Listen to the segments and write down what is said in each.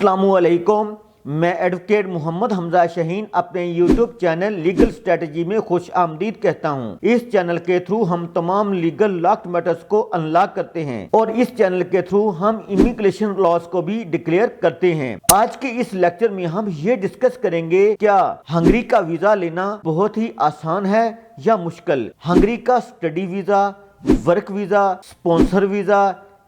अस्सलामुअलैकुम। मैं एडवोकेट मोहम्मद हमजा शाहीन अपने यूट्यूब चैनल लीगल स्ट्रेटजी में खुश आमदीद कहता हूँ। इस चैनल के थ्रू हम तमाम लीगल लॉक्ड मैटर्स को अनलॉक करते हैं और इस चैनल के थ्रू हम इमिग्रेशन लॉज को भी डिक्लेयर करते हैं। आज के इस लेक्चर में हम ये डिस्कस करेंगे, क्या हंगरी का वीजा लेना बहुत ही आसान है या मुश्किल। हंगरी का study visa, work visa, sponsor visa,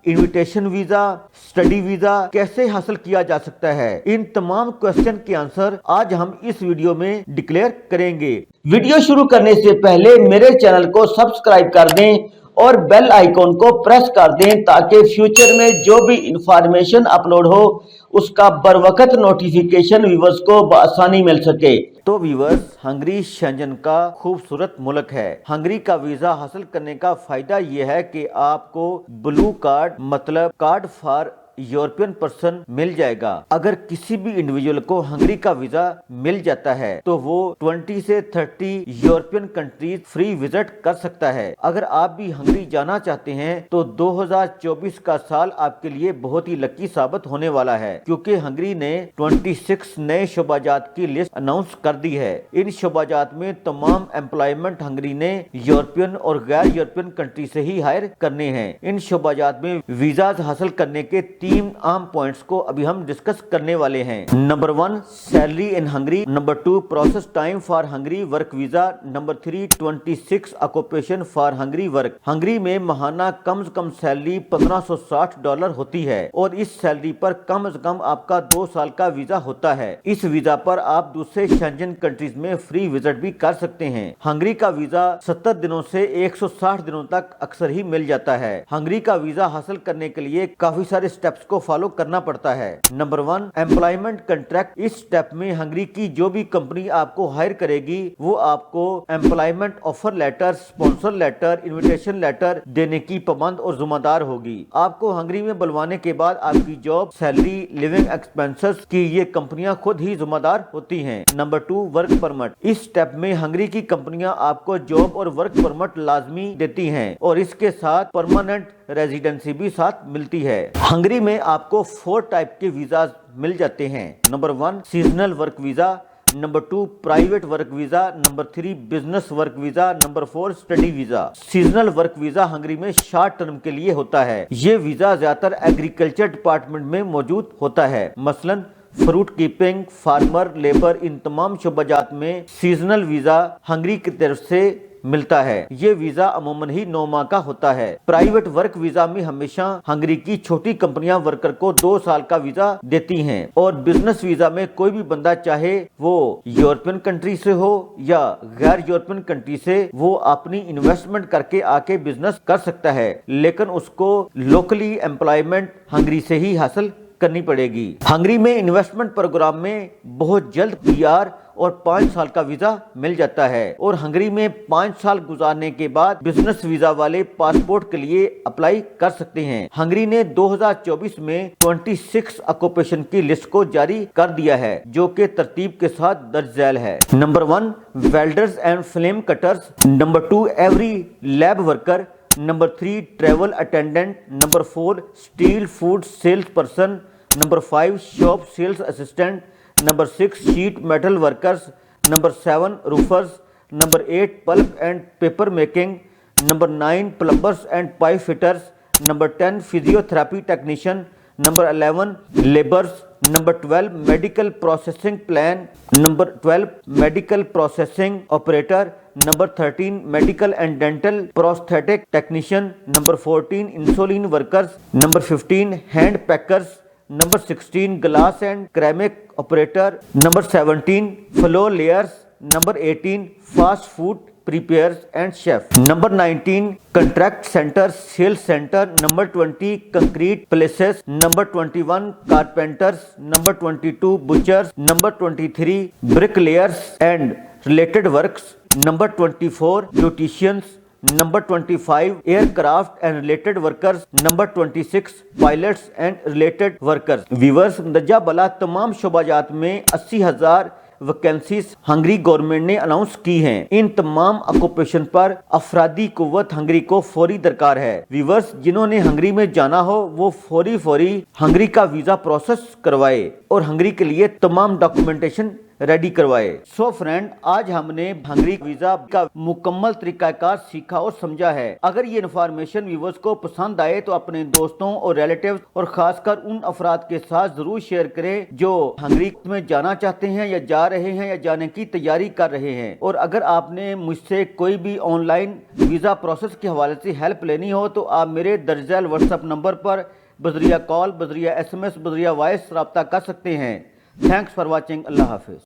invitation visa, study visa कैसे हासिल किया जा सकता है, इन तमाम क्वेश्चन के आंसर आज हम इस वीडियो में डिक्लेयर करेंगे। वीडियो शुरू करने से पहले मेरे चैनल को सब्सक्राइब कर दें और बेल आइकॉन को प्रेस कर दें ताकि फ्यूचर में जो भी इंफॉर्मेशन अपलोड हो उसका बरवकत नोटिफिकेशन व्यूअर्स को बआसानी मिल सके। तो व्यूअर्स, हंगरी शेंजन का खूबसूरत मुल्क है। हंगरी का वीजा हासिल करने का फायदा यह है कि आपको ब्लू कार्ड मतलब कार्ड फॉर यूरोपियन पर्सन मिल जाएगा। अगर किसी भी इंडिविजुअल को हंगरी का वीजा मिल जाता है तो वो 20 से 30 यूरोपियन कंट्रीज फ्री विजिट कर सकता है। अगर आप भी हंगरी जाना चाहते हैं तो 2024 का साल आपके लिए बहुत ही लकी साबित होने वाला है, क्योंकि हंगरी ने 26 नए शोबाजात की लिस्ट अनाउंस कर दी है। इन शोबाजात में तमाम एम्प्लॉयमेंट हंगरी ने यूरोपियन और गैर यूरोपियन कंट्री से ही हायर करने हैं। इन शोबाजात में वीजा हासिल करने के 3 आम पॉइंट्स को अभी हम डिस्कस करने वाले हैं। Number 1, salary in Hungary. Number 2, process time for Hungary work visa. Number 3, 26 occupation for Hungary work. Hungary में माहाना कम से कम सैलरी $1560 होती है और इस सैलरी पर कम से कम आपका 2 साल का वीजा होता है। इस वीजा पर आप दूसरे शेंजन कंट्रीज में फ्री विजिट भी कर सकते हैं। हंगरी का वीजा 70 दिनों से 160 दिनों तक अक्सर ही मिल जाता है। हंगरी का वीजा हासिल करने के लिए काफी सारे स्टेप्स को फॉलो करना पड़ता है। Number 1, employment contract. इस स्टेप में हंगरी की जो भी कंपनी आपको हायर करेगी वो आपको employment offer letter, sponsor letter, invitation letter देने की पाबंद और जिम्मेदार होगी। आपको हंगरी में बुलवाने के बाद आपकी जॉब, सैलरी, लिविंग एक्सपेंसेस की ये कंपनियां खुद ही जिम्मेदार होती हैं। Number 2, work permit. इस स्टेप में हंगरी की कंपनियां आपको जॉब और वर्क परमिट लाजमी देती हैं और इसके साथ परमानेंट रेजिडेंसी भी साथ मिलती है। हंगरी में आपको 4 टाइप के वीजा मिल जाते हैं। Number 1, seasonal work visa. Number 2, private work visa. Number 3, business work visa. Number 4, study visa. Seasonal work visa Hungary में शॉर्ट टर्म के लिए होता है। ये वीजा ज्यादातर एग्रीकल्चर डिपार्टमेंट में मौजूद होता है, मसलन फ्रूट कीपिंग, फार्मर लेबर, इन तमाम शोबाजात में सीजनल वीजा हंगरी की तरफ से मिलता है। ये वीजा अमूमन ही 9 माह का होता है। प्राइवेट वर्क वीजा में हमेशा हंगरी की छोटी कंपनियां वर्कर को 2 साल का वीजा देती हैं और बिजनेस वीजा में कोई भी बंदा चाहे वो यूरोपियन कंट्री से हो या गैर यूरोपियन कंट्री से, वो अपनी इन्वेस्टमेंट करके आके बिजनेस कर सकता है, लेकिन उसको लोकली एम्प्लॉयमेंट हंगरी से ही हासिल करनी पड़ेगी। हंगरी में इन्वेस्टमेंट प्रोग्राम में बहुत जल्द PR और 5 साल का वीजा मिल जाता है और हंगरी में 5 साल गुजारने के बाद बिजनेस वीजा वाले पासपोर्ट के लिए अप्लाई कर सकते हैं। हंगरी ने 2024 में 26 ऑक्यूपेशन की लिस्ट को जारी कर दिया है, जो कि तरतीब के साथ दर्ज झैल है। Number 1, welders and flame cutters. Number 2, every lab worker. Number 3, travel attendant. Number 4, steel food sales person. Number 5, shop sales assistant. Number 6, sheet metal workers. Number 7, roofers. Number 8, pulp and paper making. Number 9, plumbers and pipe fitters. Number 10, physiotherapy technician. Number 11, labours. Number 12, medical processing plan. Number 12, medical processing operator. Number 13, medical and dental prosthetic technician. Number 14, insulation workers. Number 15, hand packers. Number 16, glass and ceramic operator. Number 17, floor layers. Number 18, fast food preparers and chef. Number 19, contact centre, sales centre. Number 20, concrete places. Number 21, carpenters. Number 22, butchers. Number 23, bricklayers and related works. Number 24, beauticians. Number 25, aircraft and related workers. Number 26, pilots and related workers. Viewers, दर्जा बला तमाम शोबाजात में 80,000 vacancies Hungary government ने announce की हैं। इन तमाम occupation पर अफरादी कुव्वत Hungary को फौरी दरकार है। व्यूअर्स, जिन्होंने हंगरी में जाना हो वो फौरी हंगरी का वीजा प्रोसेस करवाए और हंगरी के लिए तमाम डॉक्यूमेंटेशन रेडी करवाए। सो फ्रेंड, आज हमने हंगरी वीजा का मुकम्मल तरीकाकार सीखा और समझा है। अगर ये इन्फॉर्मेशन व्यूअर्स को पसंद आए तो अपने दोस्तों और रिलेटिव्स और खासकर उन अफराद के साथ जरूर शेयर करें जो हंगरी में जाना चाहते हैं या जा रहे हैं या जाने की तैयारी कर रहे हैं। और अगर आपने मुझसे कोई भी ऑनलाइन वीजा प्रोसेस के हवाले से हेल्प लेनी हो तो आप मेरे दर्ज झैल व्हाट्सएप नंबर पर बजरिया कॉल, बजरिया SMS, बजरिया वॉइस रब्ता कर सकते हैं। Thanks for watching. Allah Hafiz.